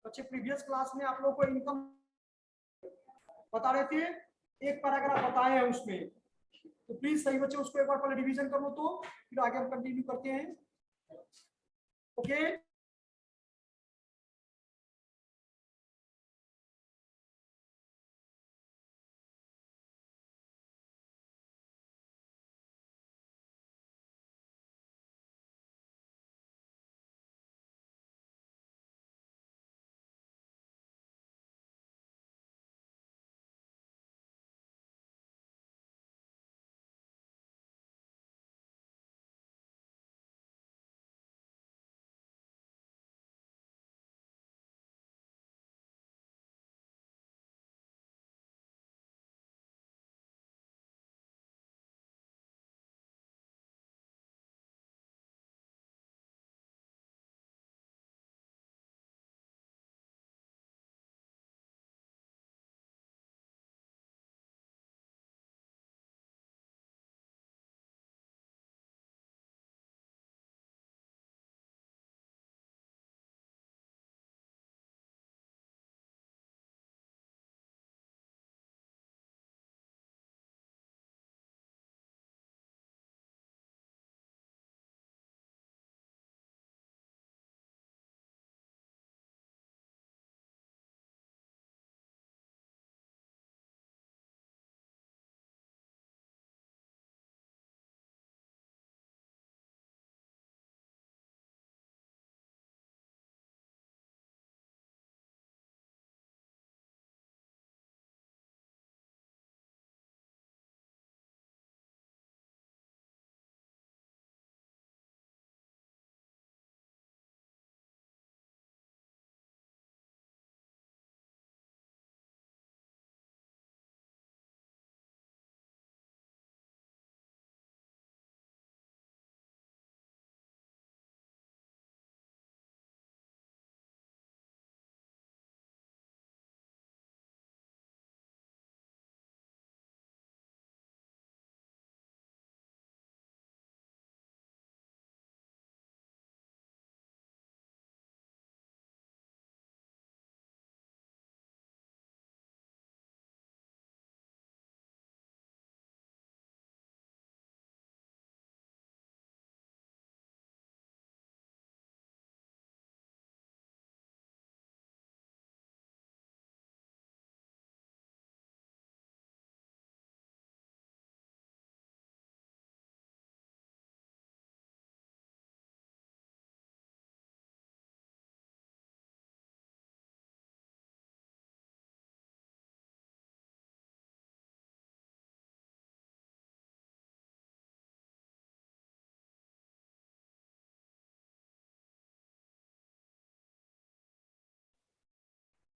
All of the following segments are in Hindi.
बच्चे प्रीवियस क्लास में आप लोगों को इनकम बता रहे थे, एक पैराग्राफ बताए हैं उसमें, तो प्लीज सही बच्चे उसको एक बार पहले रिवीजन कर लो, तो फिर आगे हम कंटिन्यू करते हैं। ओके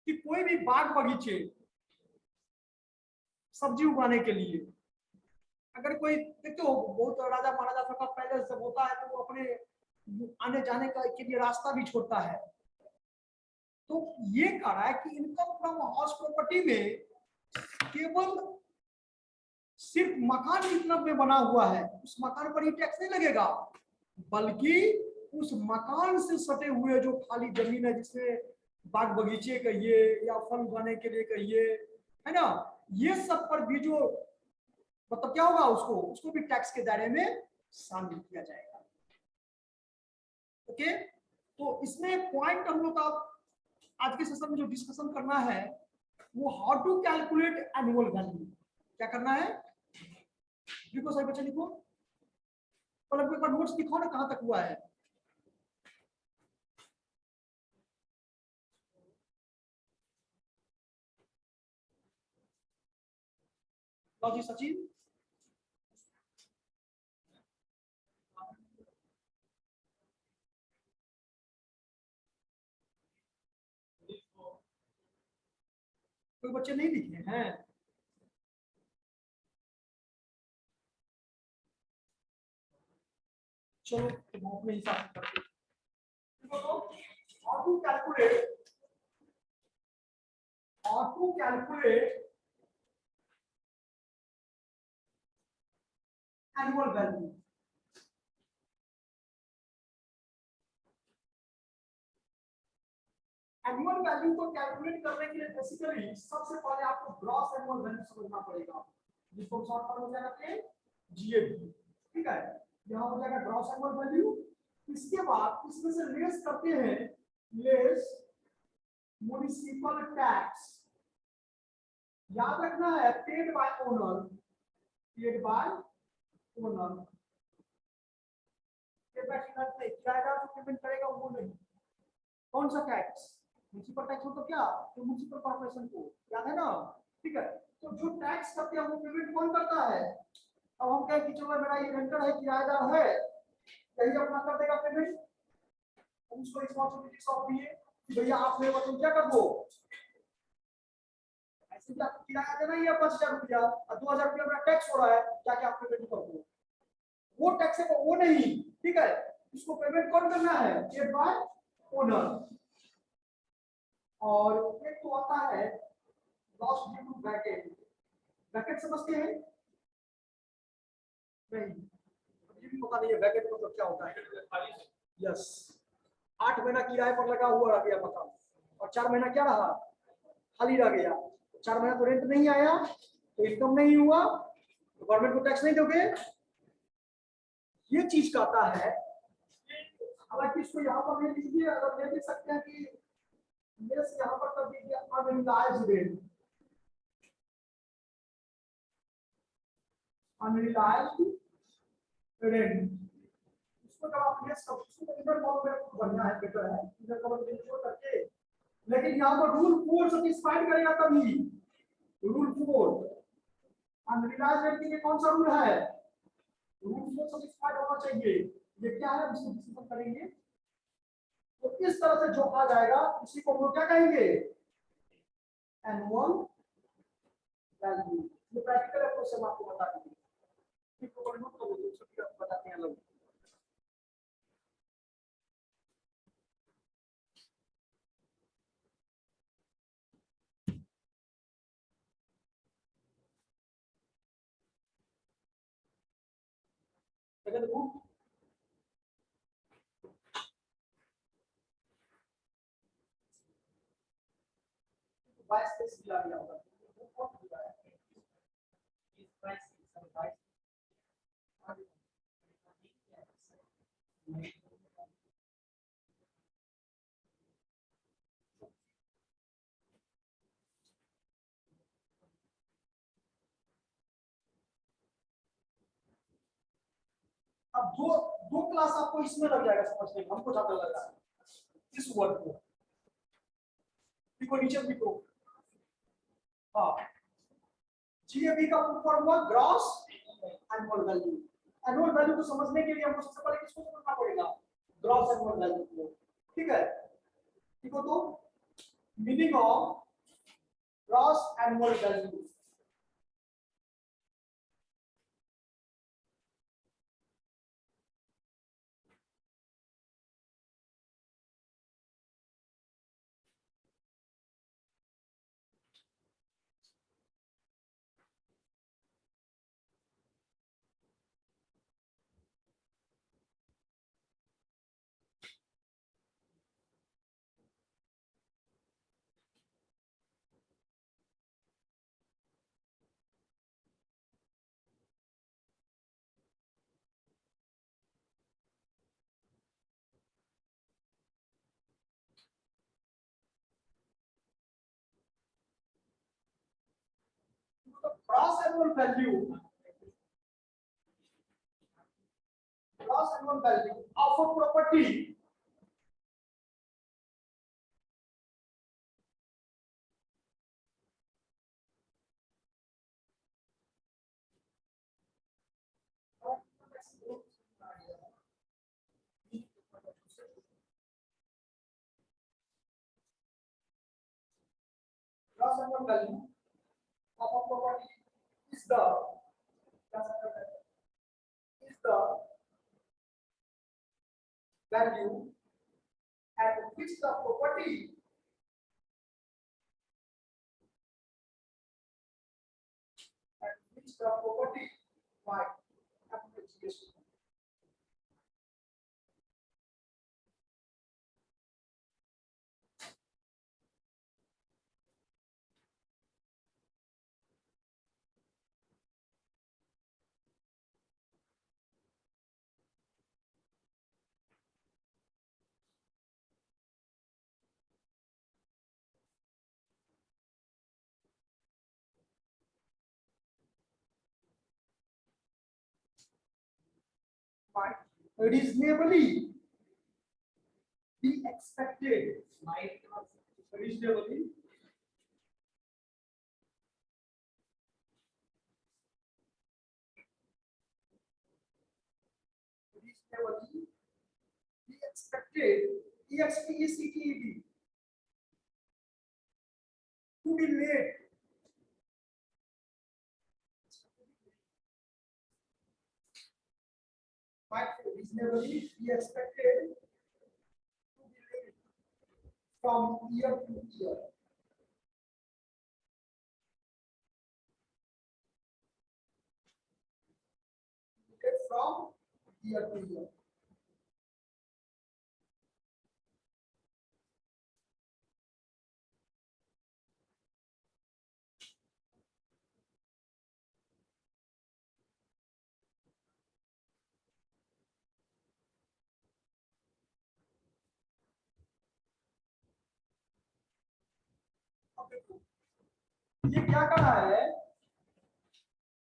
कि कोई भी बाग बगीचे सब्जी उगाने के लिए अगर कोई देखते हो, बहुत राजा महाराजा सबका पहले से होता है, तो वो अपने आने जाने का के लिए रास्ता भी छोड़ता है। तो ये कह रहा है कि इनकम फ्रॉम हाउस प्रॉपर्टी में केवल सिर्फ मकान मतलब में बना हुआ है, उस मकान पर ही टैक्स नहीं लगेगा, बल्कि उस मकान से सटे हुए जो खाली जमीन है, जिसमें बाग बगीचे कहिए या फल उगाने के लिए कहिए, है ना, ये सब पर भी जो मतलब क्या होगा, उसको उसको भी टैक्स के दायरे में शामिल किया जाएगा। ओके, तो इसमें पॉइंट हम लोग का आज के सेशन में जो डिस्कशन करना है वो how to calculate annual value. क्या करना है, लिखो सही बच्चे, लिखो, मतलब एक बार नोट्स दिखाओ ना कहां तक हुआ है। लो जी सचिन, कोई बच्चे नहीं लिखे हैं? चलो तो अपने हिसाब से करते हैं। How to calculate annual value. Annual value को कैलकुलेट करने के लिए बेसिकली सबसे पहले आपको ग्रॉस एनुअल वैल्यू समझना पड़ेगा, जिसको शॉर्ट फॉर्म हो जाएगा जीएवी। ठीक है, यहां हो जाएगा ग्रॉस एनुअल वैल्यू। इसके बाद इसमें से लेस करते हैं, लेस म्युनिसिपल टैक्स। याद रखना है paid by owner, paid by owner. किराएदार जो पेमेंट करेगा वो नहीं। कौन सा टैक्स? म्युनिसिपल टैक्स हो तो क्या, तो म्युनिसिपल कॉर्पोरेशन को, याद है ना? ठीक है, तो जो टैक्स करते हैं वो पेमेंट कौन करता है? अब हम कहें कि चलो मेरा ये रेंटर है, किराएदार है, यही अपना कर देगा पेमेंट, उसको रिस्पांसिबिलिटी सौंप दिए कि भैया आप मेरे को क्या कर दो, ऐसे भी आपको किराया देना ही है 5,000 रुपया और 2,000 रुपया मेरा टैक्स हो रहा है, जाके आप पेमेंट कर दो। वो टैक्स है वो नहीं, ठीक है, इसको पेमेंट कौन करना है? Paid by owner. और एक तो आता है loss due to bracket. Bracket समझते हैं? नहीं, मुझे भी पता नहीं है ब्रैकेट मतलब क्या होता है। यस, 8 महीना किराए पर लगा हुआ रह गया मकान और 4 महीना क्या रहा, खाली रह गया। 4 महीना तो रेंट नहीं आया, तो इनकम नहीं हुआ, तो गवर्नमेंट को टैक्स नहीं दोगे। ये चीज कहता है, हालांकि इसको यहाँ पर ले लीजिए, अगर ले भी सकते हैं कि लेस यहाँ पर कर दीजिए अनरिलाइज्ड रेंट, अनरिलाइज्ड रेंट। इसको जब आप लेस कर, इसको इधर बहुत बढ़िया है, बेटर है, इधर कवर छोड़ करके। लेकिन यहाँ पर रूल 4 सैटिस्फाइड करेगा तभी, रूल 4 अनरिलाइज्ड रेंट के लिए कौन सा रूल है? रूल 4 सैटिस्फाइड होना चाहिए। ये क्या है, इसको डिस्कस करेंगे। तो इस तरह से जो आ जाएगा उसी को हम लोग क्या कहेंगे? Annual value. ये प्रैक्टिकल अप्रोच से आपको बता देंगे, ठीक है? नोट करो, दूसरी बात बताते हैं लोग। सेकंड बुक 22 पेज दिया गया होगा, वो कौन दिया है? इस 22 अब दो दो क्लास आपको इसमें लग जाएगा समझने में, हमको ज्यादा लग रहा है इस वर्ड को। देखो नीचे लिखो, हाँ, जीएबी का फुल फॉर्म हुआ gross annual value. Annual value को समझने के लिए हमको सबसे पहले किसको समझना पड़ेगा? ग्रॉस एनुअल वैल्यू को। ठीक है, देखो तो meaning of gross annual value. Gross annual value, gross annual value of a property gross annual value of a property is the value at which the property by application reasonably be expected, might reasonably be expected, expected to be late, might reasonably be expected to be late from year to year. From year to year. ये क्या कहा है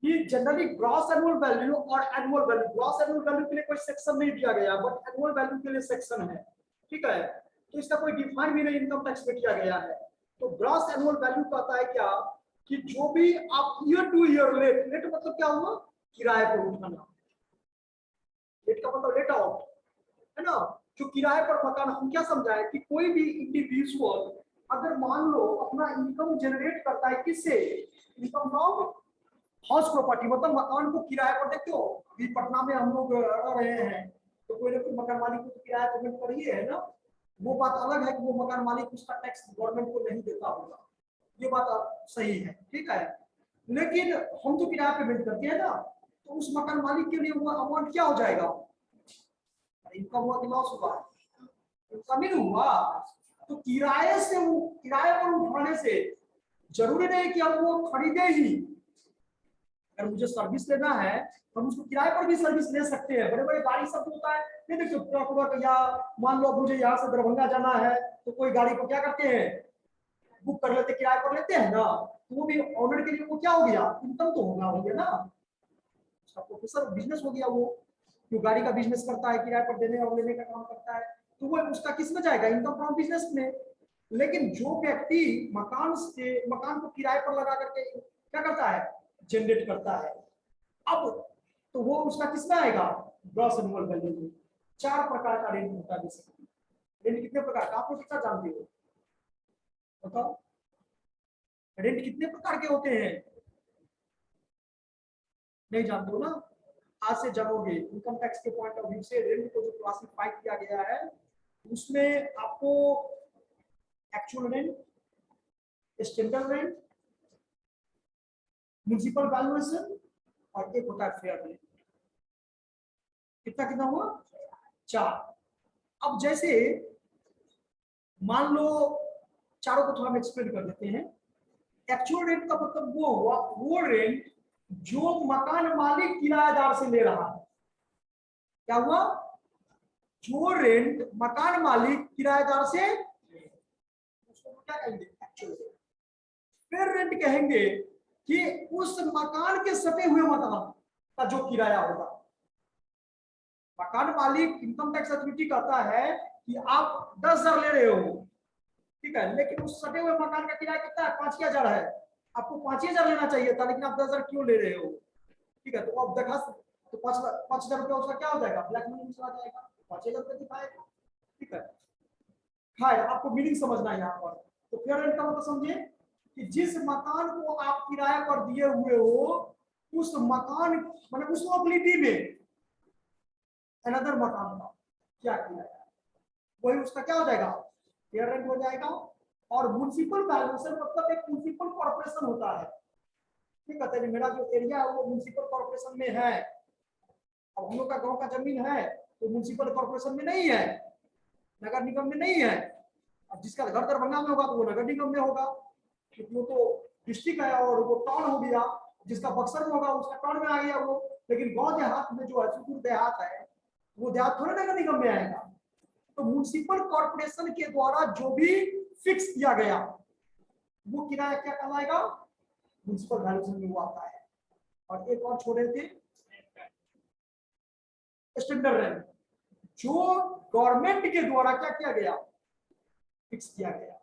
कि जनरली ग्रॉस एनुअल वैल्यू और annual value, gross annual value के लिए कोई सेक्शन नहीं दिया गया, बट एनुअल वैल्यू के लिए सेक्शन है, ठीक है। तो इसका कोई डिफाइन भी नहीं इनकम टैक्स में किया गया है। तो ग्रॉस एनुअल वैल्यू कहता है क्या कि जो भी आप year to year let, let मतलब क्या हुआ, किराए पर उठाना, लेट का मतलब लेट आउट है ना। जो किराए पर मकान, हम क्या समझा है कि कोई भी इंडिविजुअल अगर मान लो अपना इनकम जनरेट करता है किससे, इनकम फ्रॉम हाउस प्रॉपर्टी, मतलब मकान को किराए पर देते हो। अभी पटना में हम लोग रह रहे हैं तो कोई ना कोई मकान मालिक को तो किराया पेमेंट कर ही है ना। वो बात अलग है कि वो मकान मालिक उसका टैक्स गवर्नमेंट को नहीं देता होगा, ये बात सही है, ठीक है। लेकिन हम तो किराया पेमेंट करते हैं ना, तो उस मकान मालिक के लिए वो अमाउंट क्या हो जाएगा, इनकम हुआ कि लॉस हुआ, इनकम ही हुआ। तो किराए से, वो किराए पर उठाने से जरूरी नहीं कि हम वो खरीदे ही। अगर मुझे सर्विस लेना है तो हम उसको किराए पर भी सर्विस ले सकते हैं। बड़े बड़े गाड़ी सब होता है, नहीं देखो ट्रक वर्क, या मान लो मुझे यहाँ से दरभंगा जाना है तो कोई गाड़ी को क्या करते हैं, बुक कर लेते, किराए पर लेते हैं ना। तो वो भी ऑनर के लिए वो क्या हो गया, इनकम तो होगा, हो गया ना, उसका प्रोफेशनल बिजनेस हो गया। वो जो गाड़ी का बिजनेस करता है, किराए पर देने और लेने का काम करता है, तो वो उसका किस में जाएगा, इनकम फ्रॉम बिजनेस में। लेकिन जो व्यक्ति मकान को किराए पर लगा करके क्या करता है, जनरेट करता है, अब तो वो उसका किसमें आएगा, ग्रॉस एनुअल वैल्यू में। 4 प्रकार का रेंट होता है। रेंट कितने प्रकार का आप लोग कितना जानते हो, बताओ, रेंट कितने प्रकार के होते हैं, नहीं जानते हो ना, आज से जानोगे। इनकम टैक्स के पॉइंट ऑफ व्यू से रेंट को जो क्लासिफाई किया गया है, उसमें आपको actual rent, standard rent, municipal valuation, और एक होता है फेयर रेंट। कितना कितना हुआ, 4। अब जैसे मान लो, चारों को थोड़ा हम एक्सप्लेन कर देते हैं। एक्चुअल रेंट का मतलब वो हुआ, वो रेंट जो मकान मालिक किराएदार से ले रहा है। क्या हुआ, जो रेंट मकान मालिक किराएदार से, उसको क्या कहेंगे, एक्चुअल रेंट। फिर रेंट कहेंगे कि उस मकान के सटे हुए मकान का जो किराया होगा। मकान मालिक इनकम टैक्स अथॉरिटी कहता है कि आप 10,000 ले रहे हो, ठीक है, लेकिन उस सटे हुए मकान का किराया कितना है, 5,000 है, आपको 5,000 लेना चाहिए था, लेकिन आप 10,000 क्यों ले रहे हो, ठीक है। तो अब देखा तो 5,000 रुपया उसका क्या हो जाएगा, ब्लैक मनी में चला जाएगा, 5,000 रुपये दिखाएगा, ठीक है। है, आपको मीनिंग समझना है यहाँ पर। तो फेयर रेंट का मतलब समझिए कि जिस मकान को आप किराए पर दिए हुए हो, उस मकान मतलब उस लोकेलिटी में अनदर मकान का क्या किराया, वही उसका क्या हो जाएगा, फेयर रेंट हो जाएगा। और म्युनिसिपल वैल्यूएशन मतलब एक म्युनिसिपल कॉर्पोरेशन होता है, ठीक है। मेरा जो एरिया है वो म्युनिसिपल कॉर्पोरेशन में है। अब हम लोग का गांव का जमीन है तो म्युनिसिपल कॉर्पोरेशन में नहीं है, नगर निगम में नहीं है। अब जिसका घर दरभंगा में होगा तो वो नगर निगम में होगा, क्योंकि वो तो डिस्ट्रिक्ट है और वो टाउन हो गया। जिसका बक्सर में होगा उसका टाउन में आ गया वो। लेकिन गांव देहात में जो है, सुदूर देहात है, वो देहात थोड़ा नगर निगम में आएगा। तो म्युनिसिपल कॉर्पोरेशन के द्वारा जो भी फिक्स किया गया वो किराया क्या कहलाएगा, म्युनिसिपल वैल्यूएशन में वो आता है। और एक और छोड़े थे, स्टैंडर्ड रेंट जो गवर्नमेंट के द्वारा क्या किया गया, फिक्स किया गया।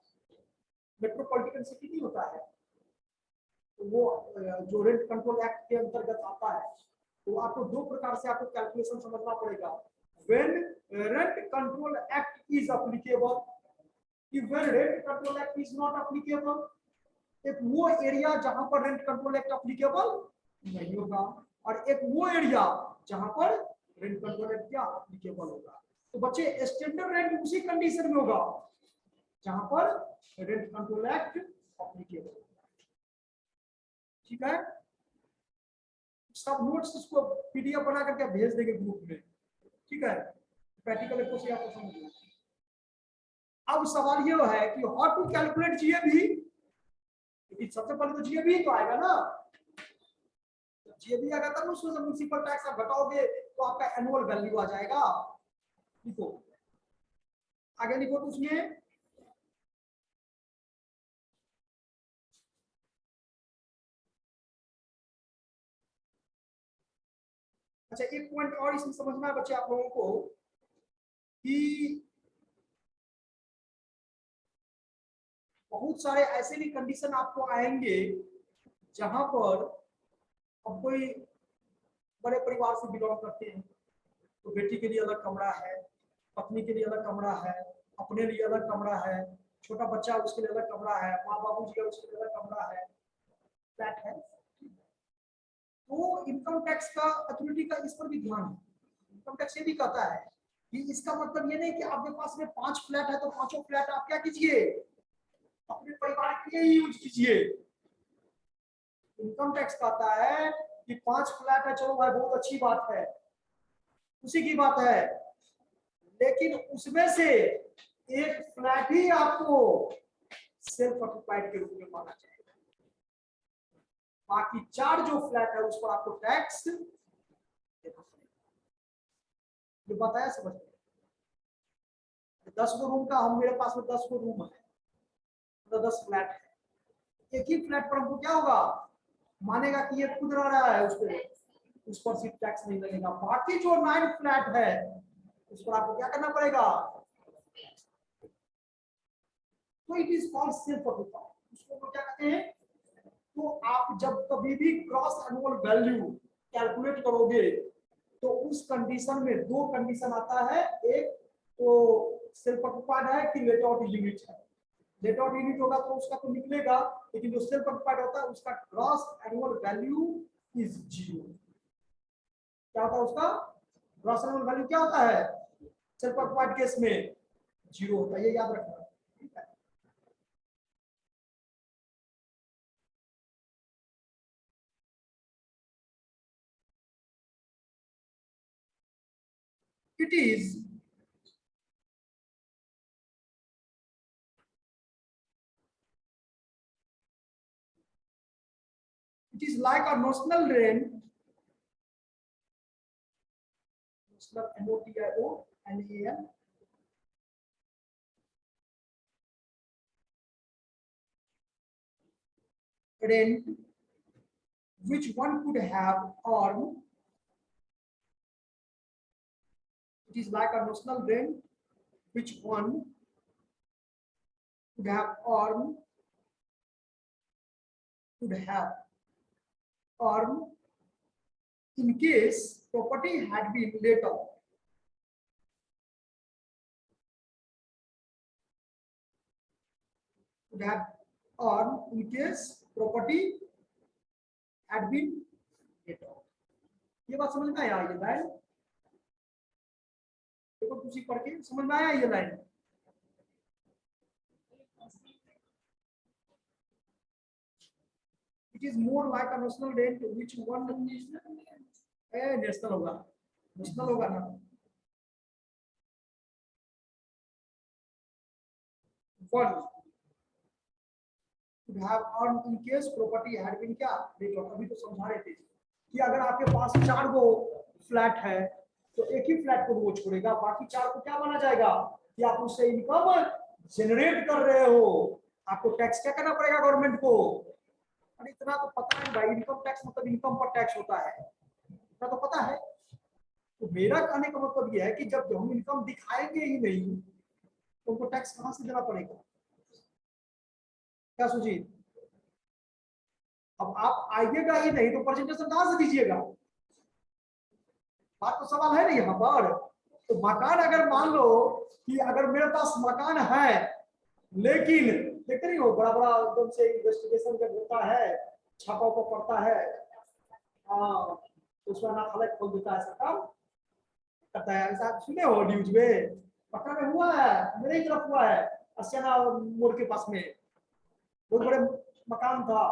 मेट्रोपॉलिटन सिटी नहीं होता है तो वो जो रेंट कंट्रोल एक्ट के अंतर्गत आता है, तो आपको दो प्रकार से आपको कैलकुलेशन समझना पड़ेगा। When rent control act is applicable, when rent control act is not applicable, एक वो एरिया जहां पर रेंट कंट्रोल एक्ट एप्लीकेबल नहीं होगा, और एक वो एरिया जहां पर रेंट कंट्रोल एक्ट क्या एप्लीकेबल होगा। तो बच्चे स्टैंडर्ड रेंट उसी कंडीशन में होगा जहां पर रेंट कंट्रोल एक्ट एप्लीकेबल होगा। ठीक है, सब नोट्स इसको पीडीएफ बना करके भेज देंगे ग्रुप में। ठीक है, प्रैक्टिकल क्वेश्चन आपको समझ में। अब सवाल ये है कि हाउ टू कैलकुलेट जीएबी, क्योंकि सबसे पहले तो जीएबी तो आएगा ना, जीएबी आएगा तब उसमें से म्युनिसिपल टैक्स आप घटाओगे तो आपका एनुअल वैल्यू आ जाएगा। लिखो आगे, लिखो तो उसमें अच्छा एक पॉइंट और इसमें समझना है बच्चे आप लोगों को कि बहुत सारे ऐसे भी कंडीशन आपको आएंगे जहां पर अब कोई बड़े परिवार से बिलोंग करते हैं तो बेटी के लिए अलग कमरा है, पत्नी के लिए अलग कमरा है, अपने लिए अलग कमरा है, छोटा बच्चा उसके लिए अलग कमरा है, माँ बाबू जी का उसके लिए अलग कमरा है, फ्लैट है। तो इनकम टैक्स का अथॉरिटी का इस पर भी ध्यान है। इनकम टैक्स ये भी कहता है कि इसका मतलब ये नहीं कि आपके पास में 5 फ्लैट है तो पांचों फ्लैट आप क्या कीजिए, अपने परिवार के लिए यूज कीजिए। इनकम टैक्स कहता है कि 5 फ्लैट है, चलो भाई बहुत अच्छी बात है, उसी की बात है, लेकिन उसमें से एक फ्लैट ही आपको सेल्फ ऑक्युपाइड के रूप में माना जाएगा, बाकी 4 जो फ्लैट है उस पर आपको टैक्स देना पड़ेगा। ये बताया समझ में? 10 गो रूम का, हम मेरे पास में 10 गो रूम है तो 10 फ्लैट है, एक ही फ्लैट पर हमको क्या होगा, मानेगा कि ये खुद रह रहा है, उस पर सिर्फ टैक्स नहीं लगेगा, बाकी जो 9 फ्लैट है उस पर आपको क्या करना पड़ेगा। तो it is called self occupied, उसको क्या कहते हैं। तो आप जब कभी भी क्रॉस एनुअल वैल्यू कैलकुलेट करोगे तो उस कंडीशन में 2 कंडीशन आता है, एक तो सेल्फ ऑक्युपाइड है कि लेट आउट यूनिट है। लेट आउट यूनिट होगा तो उसका तो निकलेगा, लेकिन जो सेल्फ ऑक्युपाइड होता है उसका ग्रॉस एनुअल वैल्यू इज 0। क्या होता है उसका ग्रॉस एनुअल वैल्यू, क्या होता है सेल्फ ऑक्युपाइड केस में 0 होता है, ये याद रखना। ठीक है, it is like a notional rent, notional NOTIONAL, rent which one could have earned. It is like a notional rent which one could have earned, in case property had been let out. Could have earned in case property had been let out. ये बात समझ में आया, ये लाइन देखो तुसी पढ़ के समझ में आया ये line. It is more like a national rent which one national होगा, national होगा ना। One could have earned in case property had been क्या let out। अभी तो समझा रहे थे कि अगर आपके पास 4 गो फ्लैट है तो एक ही फ्लैट को वो छोड़ेगा, बाकी 4 को क्या माना जाएगा कि आप उससे इनकम जनरेट कर रहे हो, आपको टैक्स क्या करना पड़ेगा गवर्नमेंट को। और इतना तो पता है भाई, इनकम टैक्स मतलब इनकम पर टैक्स होता है, इतना तो पता है। तो मेरा कहने का मतलब यह है कि जब हम इनकम दिखाएंगे ही नहीं तो उनको टैक्स कहां से देना पड़ेगा? क्या सुजीत? अब आप आइएगा ही नहीं तो प्रेजेंटेशन कहां से दीजिएगा? बात तो सवाल है ना यहाँ पर। तो मकान अगर मान लो कि अगर मेरे पास मकान है, लेकिन देख रही हो बड़ा बड़ा एकदम से इन्वेस्टिगेशन जब होता है, छापा को पड़ता है, हाँ, तो उसमें ना फलक खोल देता है सरकार, करता है। ऐसा सुने हो न्यूज में? पटना में हुआ है, मेरे ही तरफ हुआ है, अस्याना मोड़ के पास में बहुत बड़े मकान था,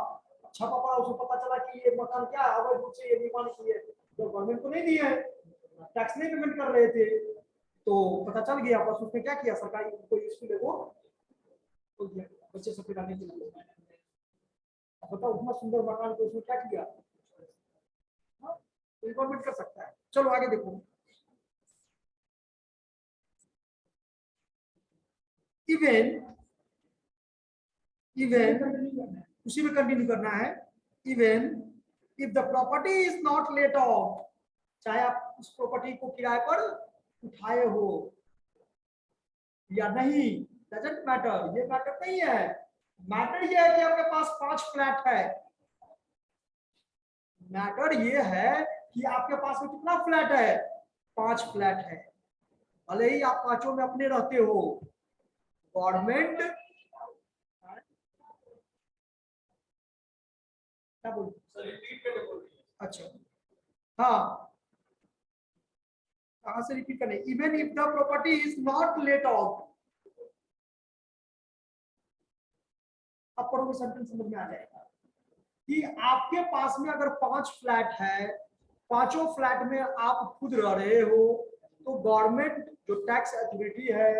छापा पड़ा, उसको पता चला कि ये मकान क्या अवैध रूप से ये निर्माण किए, तो गवर्नमेंट को नहीं दिए, टैक्स नहीं पेमेंट कर रहे थे, तो पता चल गया। बस उसने क्या किया, सरकारी कोई स्कूल है वो खोल दिया बच्चे सब पिलाने के लिए। बताओ उतना सुंदर मकान को उसने क्या किया? गवर्नमेंट कर सकता है। चलो आगे देखो। इवन इवन उसी में कंटिन्यू करना है। Even if the property is not let of, चाहे आप उस प्रॉपर्टी को किराए पर उठाए हो या नहीं, डजंट मैटर, ये मैटर नहीं है। मैटर ये है कि आपके पास 5 फ्लैट है। मैटर ये है कि आपके पास में कितना फ्लैट है? 5 फ्लैट है। भले ही आप पांचों में अपने रहते हो, गवर्नमेंट क्या बोल, अच्छा हाँ, कहां से रिपीट करने? Even if the property is not let out, अब पढ़ोगे सेंटेंस समझ में आ जाएगा कि आपके पास में अगर 5 फ्लैट है, पांचों फ्लैट में आप खुद रह रहे हो, तो गवर्नमेंट जो टैक्स अथॉरिटी है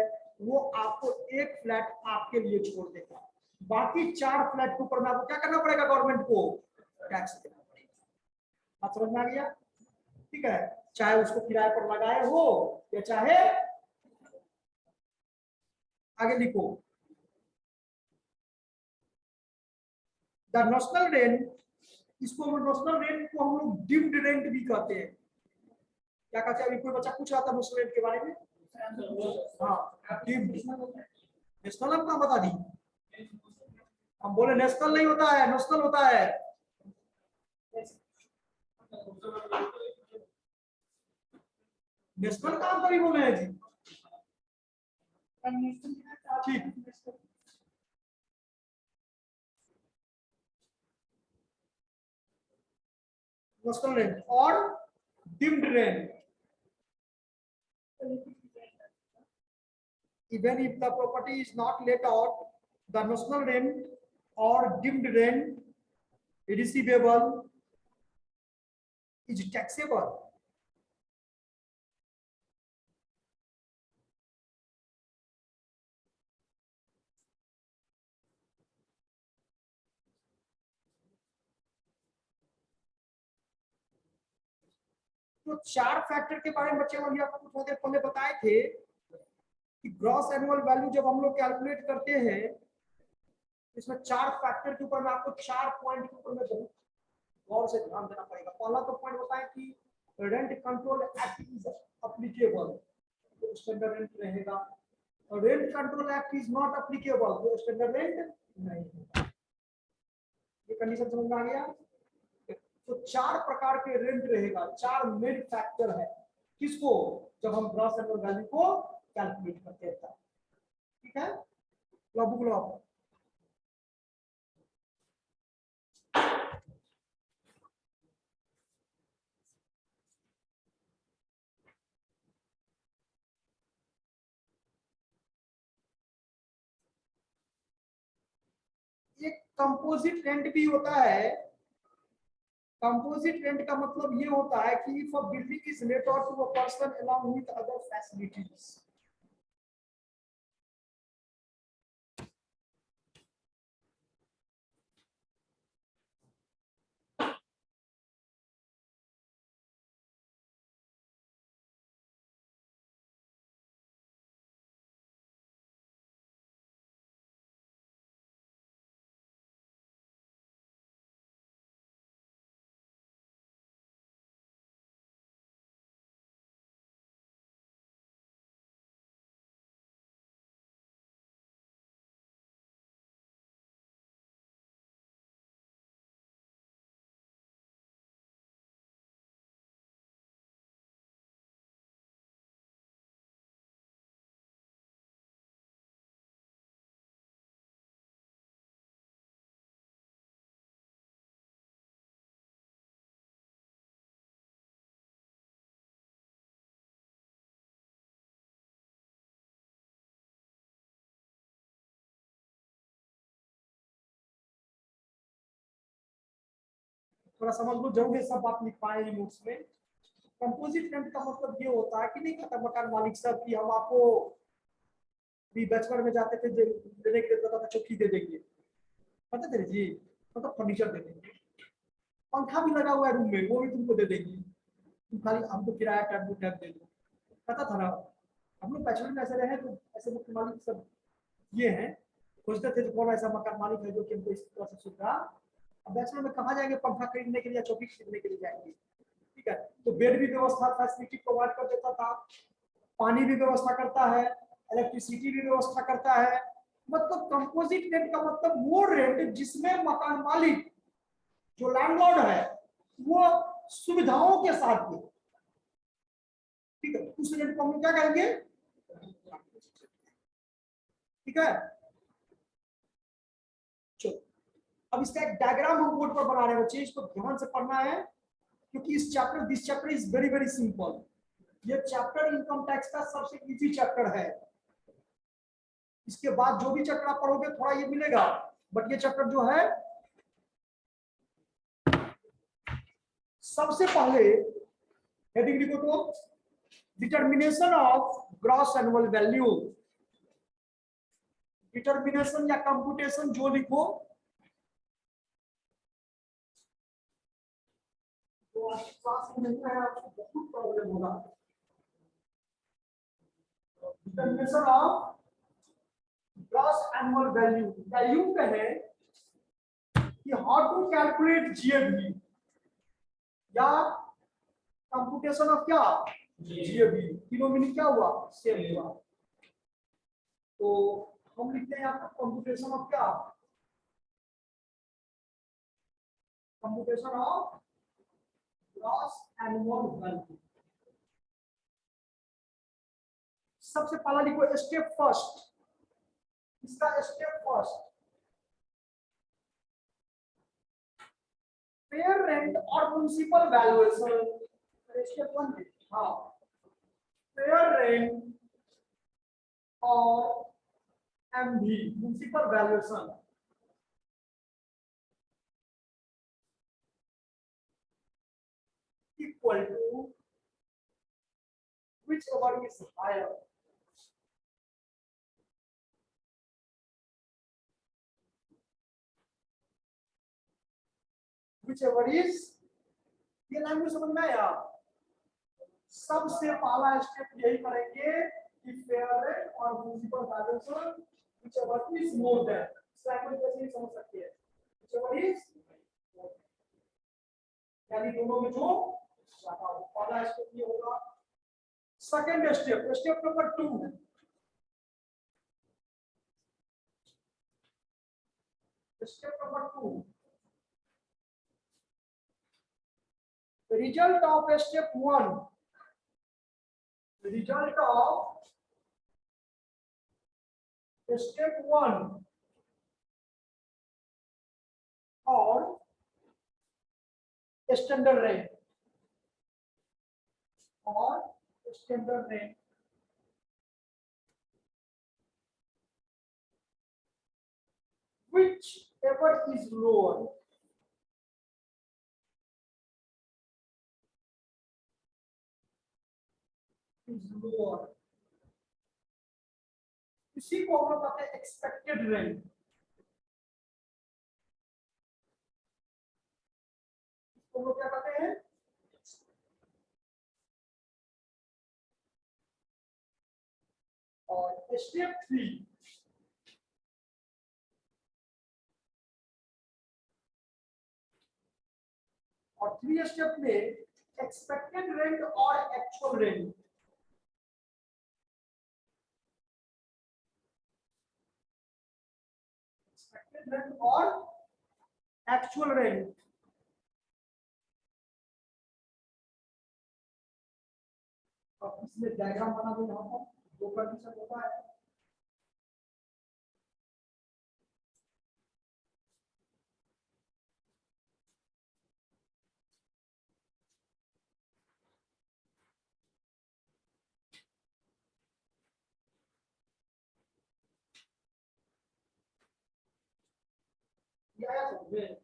वो आपको एक फ्लैट आपके लिए छोड़ देगा, बाकी 4 फ्लैट के ऊपर में आपको क्या करना पड़ेगा? गवर्नमेंट को टैक्स देना पड़ेगा। आप समझ में आ गया? ठीक है, चाहे उसको किराए पर लगाए हो या चाहे आगे लिखो। द नेशनल रेंट, इसको नेशनल रेंट को हम लोग डिम्ड रेंट भी कहते हैं। क्या कहते हैं? अभी कोई बच्चा पूछ रहा था नेशनल रेंट के बारे में। हाँ, डिम्ड नेशनल अपना बता दी। हम बोले नेशनल नहीं होता है, नेशनल होता है। नेशनल काम कभी बोले हैं जी? ठीक, नेशनल रेंट और deemed rent. Even if the property is not let out, the national rent or dimmed rent receivable is taxable. तो 4 फैक्टर के बारे में बच्चे अभी आपको थोड़ी देर पहले बताए थे कि ग्रॉस एनुअल वैल्यू जब हम लोग कैलकुलेट करते हैं, इसमें 4 फैक्टर के ऊपर में आपको 4 पॉइंट के ऊपर में बहुत गौर से ध्यान देना पड़ेगा। पहला तो पॉइंट होता है कि rent control act is applicable, तो स्टैंडर्ड रेंट रहेगा, और rent control act is not applicable, तो स्टैंडर्ड रेंट नहीं होगा। ये कंडीशन समझ में आ गया? तो 4 प्रकार के रेंट रहेगा, 4 मेन फैक्टर है किसको, जब हम ग्रॉस एनुअल वैल्यू को कैलकुलेट करते हैं। ठीक है, लो बुक लो आप। एक कंपोजिट रेंट भी होता है। कंपोजिट रेंट का मतलब ये होता है कि if a building is let out to a person along with other facilities, थोड़ा समझ लो, जरूर सब बात लिख पाए नोट्स में। कंपोजिट रेंट का मतलब ये होता है कि नहीं कहता मकान मालिक साहब कि हम आपको भी बैचलर में जाते थे देने के लिए था चौकी दे देंगे, पता तेरे जी, मतलब फर्नीचर दे देंगे, पंखा भी लगा हुआ है रूम में वो भी तुमको दे देंगे, तुम खाली हमको किराया टैब दे दो, पता था ना। हम लोग बैचलर में ऐसे रहे तो ऐसे मुख्य मालिक सब ये हैं, खोजते थे तो कौन ऐसा मकान मालिक है जो कि हमको इस तरह से सुविधा। अब बैचलर में कहाँ जाएंगे पंखा खरीदने के लिए या चौकी खरीदने के लिए जाएंगे, ठीक है। तो बेड भी व्यवस्था फैसिलिटी प्रोवाइड कर देता था, पानी भी व्यवस्था करता है, इलेक्ट्रिसिटी भी व्यवस्था करता है। मतलब कंपोजिट रेंट का मतलब वो रेंट जिसमें मकान मालिक जो लैंडलॉर्ड है वो सुविधाओं के साथ दे, ठीक है, उस रेंट को हम क्या कहेंगे, ठीक है। चलो अब इसका एक डायग्राम हम बोर्ड पर बना रहे हैं बच्चे, इसको ध्यान से पढ़ना है क्योंकि इस chapter this chapter is very very simple. ये चैप्टर इनकम टैक्स का सबसे इजी चैप्टर है। इसके बाद जो भी चैप्टर आप पढ़ोगे थोड़ा ये मिलेगा, बट ये चैप्टर जो है सबसे पहले हेडिंग लिखो तो determination of gross annual value, determination या कंप्यूटेशन जो लिखो तो आज क्लास में नहीं है, आपको बहुत प्रॉब्लम होगा। Determination of gross annual value, value कहे कि हाउ टू कैलकुलेट जीएवी या कंप्यूटेशन ऑफ क्या जीएवी, तीनों मीनिंग क्या हुआ सेम हुआ। तो हम लिखते हैं यहाँ पर कंप्यूटेशन ऑफ क्या, computation of gross annual value. सबसे पहला लिखो स्टेप फर्स्ट, इसका स्टेप फर्स्ट फेयर रेंट और म्युनिसिपल वैल्यूएशन, स्टेप वन हाँ फेयर रेंट और MV municipal valuation equal to whichever is higher, whichever is, ये लैंग्वेज समझ में आया। सबसे पहला स्टेप यही करेंगे कि फेयर रेट और municipal valuation whichever is more than, इस लैंग्वेज कैसे नहीं समझ सकते हैं, whichever is यानी दोनों में जो ज्यादा हो, पहला स्टेप ये होगा। Second step, step number 2, step number 2 result of step 1, result of step 1 और स्टैंडर्ड रेट और standard rate whichever is lower, is lower, इसी को हम लोग कहते हैं एक्सपेक्टेड रेंट, इसको हम लोग क्या कहते हैं, और स्टेप 3 और 3 स्टेप में एक्सपेक्टेड रेंट और एक्चुअल रेंट, एक्सपेक्टेड रेंट और एक्चुअल रेंट। और इसमें डायग्राम बना दो, यहाँ पर दो कंडीशन होता है, ये आया समझ में।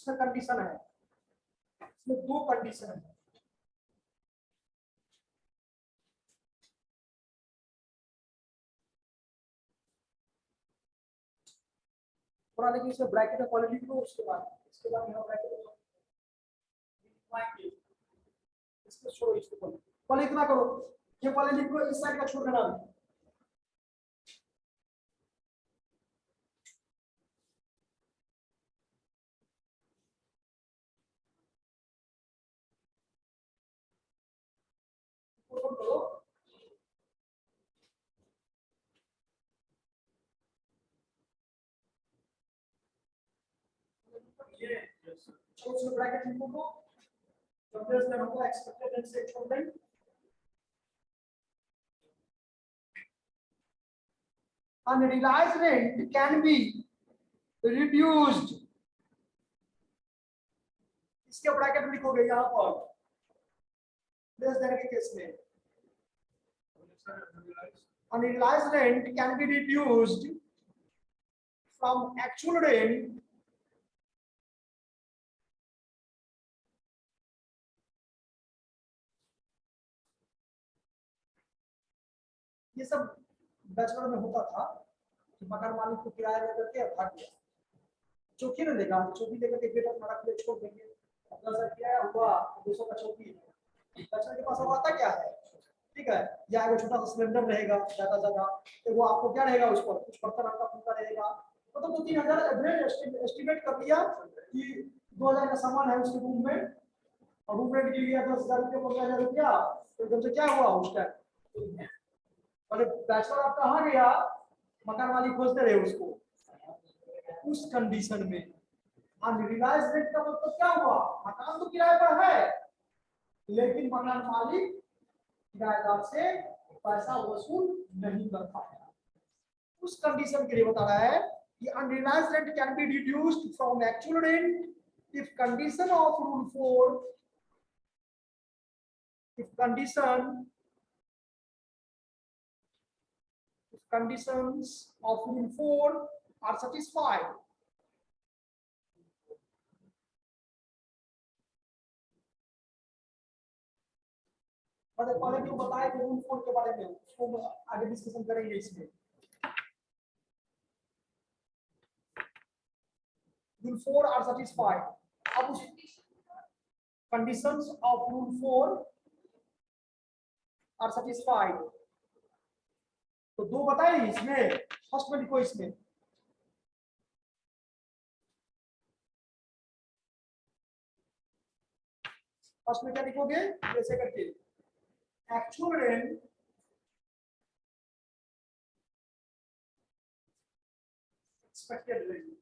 इसमें कंडीशन है, इसमें दो कंडीशन है। थोड़ा लेकिन इसमें ब्रैकेट में पहले लिख लो, उसके बाद यहाँ ब्रैकेट में इसको छोड़ो, इसको पहले इतना करो, ये पहले लिख लो, इस साइड का छोड़ देना। करो ये उसमें ब्रैकेट लिखो तो कंपेयर में होगा एक्सपेक्टेड रेट से expected. Unrealized rent can be reduced, इसके ब्रैकेट में लिखोगे यहाँ पर लेस देन के केस में unrealized rent can be reduced from actual rent ये सब बैचलर में होता था कि मकान मालिक को किराया लेकर के भाग गया, चौकी न देगा, चौकी लेकर के बेटा तुम्हारा के लिए छोड़ देंगे, अपना सर किराया हुआ 200 का चौकी, बैचलर के पास आता क्या है, ठीक है, या एक छोटा सा सिलेंडर रहेगा ज्यादा ज्यादा, तो वो आपको क्या रहेगा, उस पर कुछ बर्तन आपका फूका रहेगा, मतलब तो 3000 एवरेज एस्टिमेट कर दिया कि 2000 का सामान है उसके रूम में, और रूम रेंट के लिए 10,000 रुपया 15,000 रुपया, तो एकदम से क्या हुआ उस टाइम, अरे बैचलर आप कहाँ गया, मकान मालिक खोजते रहे उसको, उस कंडीशन में अनरिलाइज रेंट का मतलब क्या हुआ, मकान तो किराए पर है लेकिन मकान मालिक किराएदार से पैसा वसूल नहीं कर पाया, उस कंडीशन के लिए बता रहा है कि unrealised rent can be reduced from actual rent if condition of rule 4, if conditions of rule 4 are satisfied. पहले क्यों बताया कि रूल 4 के बारे में, उसको आगे डिस्कशन करेंगे इसमें। Rule 4 are satisfied. अब उस conditions of rule 4 are satisfied, तो दो बताए इसमें, फर्स्ट में लिखो, इसमें फर्स्ट में क्या लिखोगे, ऐसे करके actual rent expected rent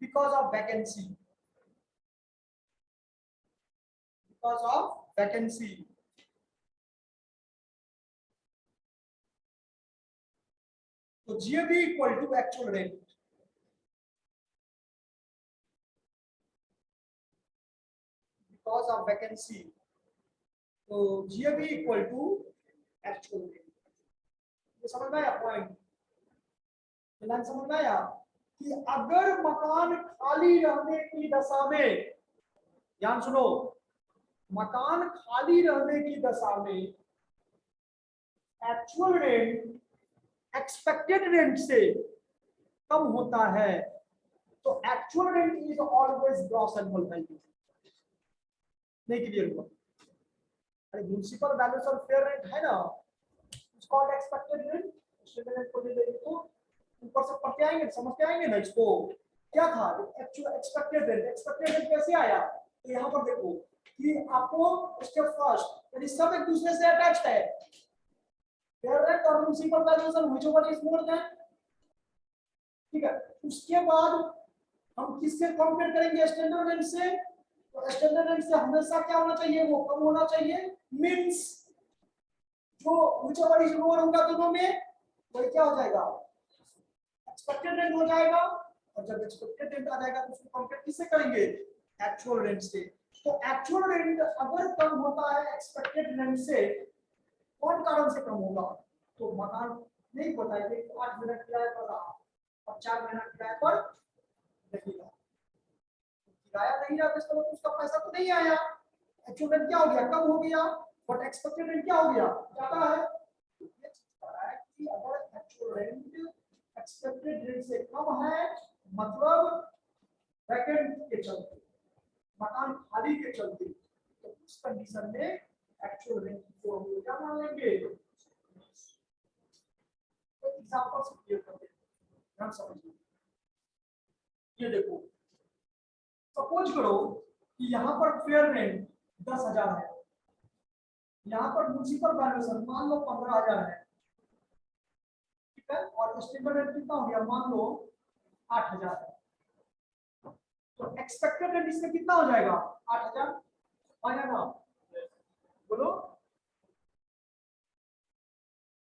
because of vacancy, because of vacancy, तो GAV equal to actual rent, because of vacancy, तो GAV equal to actual rent, ये समझ में आया पॉइंट, लाइन समझ में आया कि अगर मकान खाली रहने की दशा में, ध्यान सुनो, मकान खाली रहने की दशा में एक्चुअल रेंट एक्सपेक्टेड रेंट से कम होता है तो actual rent is always gross annual value, नहीं क्लियर हुआ, अरे म्युनिसिपल वैल्यूएशन फेयर रेंट है ना, उसको एक्सपेक्टेड रेंट, एक्सपेक्टेड रेंट को ले लेंगे तो ऊपर से पढ़ते आएंगे, समझते आएंगे ना इसको, क्या था एक्चुअल एक्सपेक्टेड रेंट कैसे आया, तो यहाँ पर देखो कि आपको स्टेप फर्स्ट यानी सब एक दूसरे से अटैच्ड है, फेयर रेंट और municipal valuation which over is more than, ठीक है, उसके बाद हम किससे कंपेयर करेंगे, स्टैंडर्ड रेंट से, तो स्टैंडर्ड रेंट से हमेशा क्या होना चाहिए, वो कम होना चाहिए, मींस जो व्हिच ओवर इज मोर होगा दोनों में वही क्या हो जाएगा, एक्सपेक्टेड रेंट हो जाएगा, और जब एक्सपेक्टेड रेंट आ जाएगा तो उसको कंपेयर किससे करेंगे, एक्चुअल रेंट से, तो एक्चुअल रेंट अगर कम होता है एक्सपेक्टेड रेंट से, कौन कारण से कम होगा, तो मकान नहीं बताएंगे 8 महीना किराए पर रहा और 4 महीना किराए पर रहेगा, किराया नहीं रहा तो इसका मतलब उसका पैसा तो नहीं आया, एक्चुअल रेंट क्या हो गया, कम हो गया, बट एक्सपेक्टेड रेंट क्या हो गया, ज्यादा है। ये चीज कह रहा है कि अगर एक्चुअल रेंट एक्सपेक्टेड रेंट से कम है, मतलब वैकेंट के चलते, मकान खाली के चलते, तो उस कंडीशन में एक्चुअल रेंट को हम लोग क्या मान लेंगे। तो एग्जांपल से क्लियर करते हैं, ध्यान समझिए। ये देखो, सपोज करो कि यहाँ पर फेयर रेंट 10,000 है, यहाँ पर म्युनिसिपल वैल्यूएशन मान लो 15,000 है, ठीक है, और एस्टिमेटेड रेंट कितना हो गया, मान लो 8,000 है, तो एक्सपेक्टेड रेंट इसमें कितना हो जाएगा, 8,000 आ जाएगा, बोलो,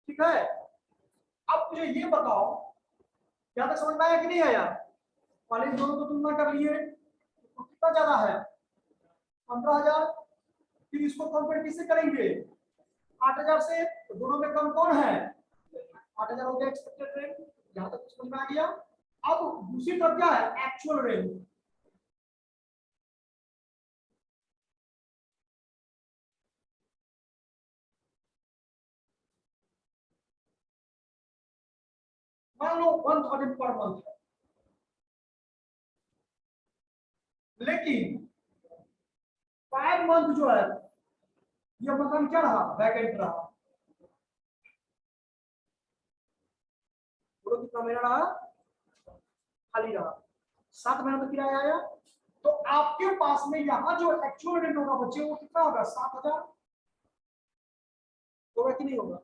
ठीक है। अब मुझे ये बताओ, क्या तक समझ में आया कि नहीं आया, पहले दोनों को तुलना कर लिए, तो कितना ज्यादा है, 15,000, फिर इसको कंपेयर किससे करेंगे, 8,000 से, तो दोनों में कम कौन है, 8,000 हो गया एक्सपेक्टेड रेंट, यहां तक समझ में आ गया। अब दूसरी तरफ क्या है, एक्चुअल रेंट, मान लो 1,000 पर मंथ है, लेकिन 5 मंथ जो है ये मकान क्या रहा, वैकेंट रहा, बोलो कितना महीना रहा, खाली रहा, 7 महीना तो किराया आया, तो आपके पास में यहाँ जो एक्चुअल रेंट होगा बच्चे वो कितना होगा, 7,000 होगा कि नहीं होगा,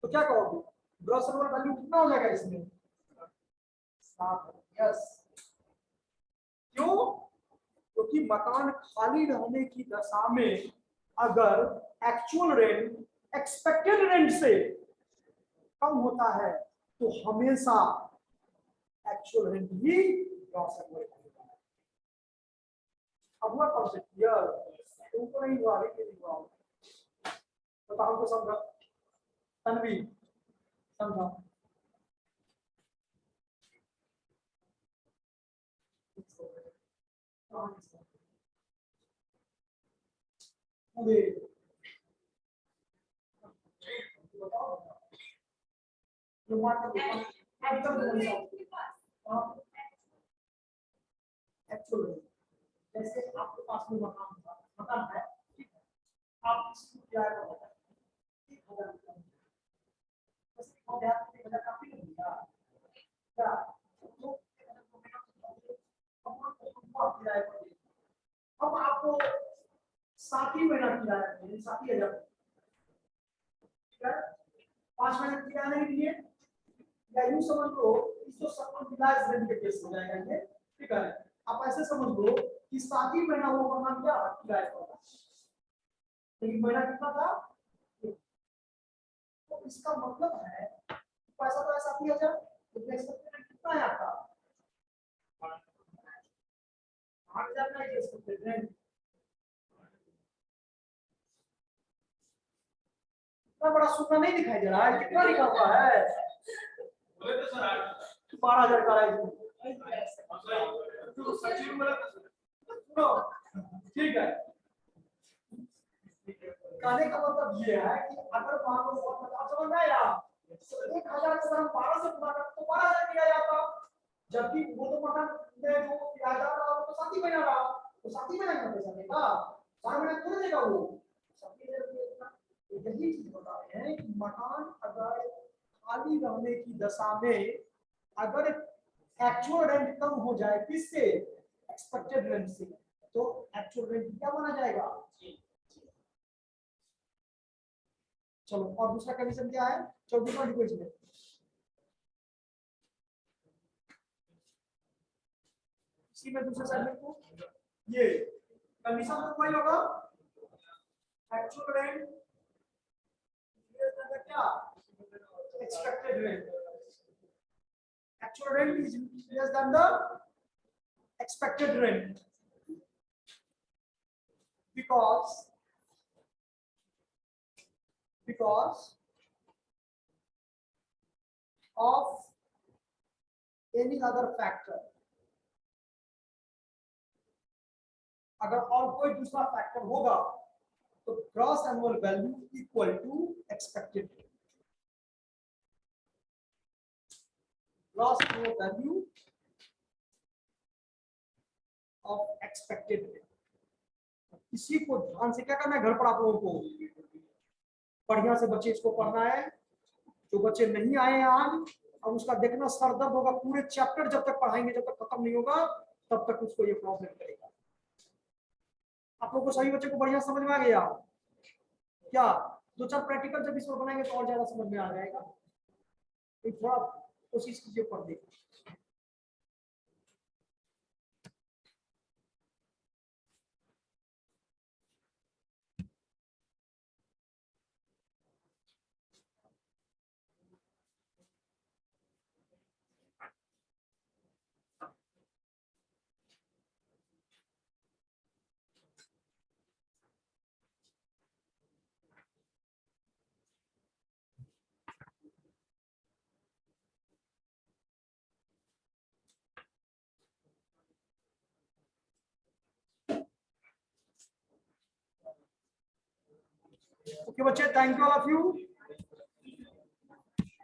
तो क्या कहोगे, ग्रॉस ओवर वैल्यू कितना हो जाएगा इसमें, 7, यस, क्यों, क्योंकि मकान खाली रहने की दशा में अगर एक्चुअल रेंट एक्सपेक्टेड रेंट से कम होता है तो हमेशा एक्चुअल रेंट ही ग्रॉस ओवर, अब हुआ कॉन्सेप्ट क्लियर, तुमको नहीं हुआ, लेकिन नहीं हुआ, बताओ तो समझा, तन्वी समझा, बताओ, जो मार्केट एकदम एक्चुअल रेंट, जैसे आपके पास में मकान था, मकान है, ठीक है, आप इसको किराए पर बताएं 1,000 रुपये, जैसे 1,000 काफी नहीं दिया क्या, तो अब किराए पर, अब आपको 7 ही महीना किराया चाहिए, 7,000, ठीक है, 5 महीने किराया नहीं दिए, या यूं समझ लो इसको सब विलास रेंट के केस हो जाएगा ये, ठीक है, आप ऐसे समझ लो कि 7 ही महीना वो मकान क्या किराए पर था, लेकिन महीना कितना था, तो इसका मतलब है पैसा तो 7,000, तो एक्सपेक्टेड कितना है आपका, 8,000 का एक्सपेक्टेड रेंट, इतना बड़ा सूखा नहीं दिखाई दे रहा है, कितना लिखा हुआ है, बोले तो सर 12,000 का है, तो सचिव बोला सुनो, ठीक है, कहने का मतलब ये है कि अगर मान लो बहुत मतलब समझ में आया, तो 1,000 को अगर हम 12 से गुणा करें तो 12,000 किया जाता, जबकि वो तो मकान में जो किराएदार रहा वो तो 7 ही महीना रहा, तो 7 ही महीना का पैसा देगा, 4 महीना थोड़ी देगा वो, 7 ही देगा। तो यही चीज बता रहे हैं कि मकान अगर खाली रहने की दशा में अगर एक्चुअल रेंट कम हो जाए किससे, एक्सपेक्टेड रेंट से, तो एक्चुअल रेंट क्या माना जाएगा। चलो, और दूसरा कंडीशन क्या है, 24वां डिक्वेशन में, इसी में दूसरे साइड में को ये कंडीशन तो वही होगा, एक्चुअल रेंट क्या, expected rent, actual rent is less than the expected rent because of any other factor, अगर और कोई दूसरा फैक्टर होगा तो gross annual value equal to expected rate. Gross annual value of expected rate. इसी को ध्यान से क्या करना है घर पर आप लोगों को, बढ़िया से बच्चे इसको पढ़ना है। जो बच्चे नहीं आए हैं आज, अब उसका देखना सर दर्द होगा, पूरे चैप्टर जब तक पढ़ाएंगे जब तक खत्म नहीं होगा तब तक उसको ये प्रॉब्लम करेगा। आप लोगों को सभी बच्चे को बढ़िया समझ में आ गया क्या? दो चार प्रैक्टिकल जब इसमें बनाएंगे तो और ज्यादा समझ में आ जाएगा। तो थोड़ा कोशिश कीजिए पढ़ने की। ओके बच्चे, thank you all of you.